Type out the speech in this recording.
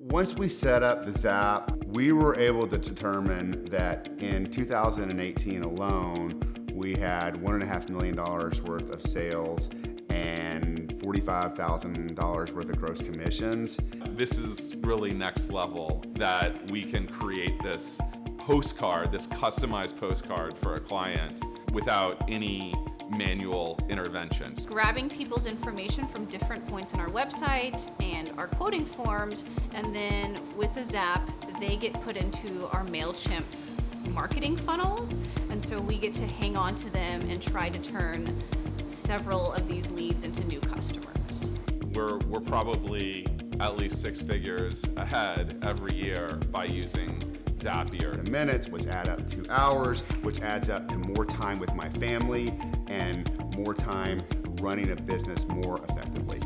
Once we set up the Zap, we were able to determine that in 2018 alone, we had $1.5 million worth of sales and $45,000 worth of gross commissions. This is really next level, that we can create this postcard, this customized postcard for a client without any manual interventions. Grabbing people's information from different points on our website and our quoting forms, and then with the Zap, they get put into our MailChimp marketing funnels, and so we get to hang on to them and try to turn several of these leads into new customers. We're probably at least 6 figures ahead every year by using Zapier. The minutes, which add up to hours, which adds up to more time with my family and more time running a business more effectively.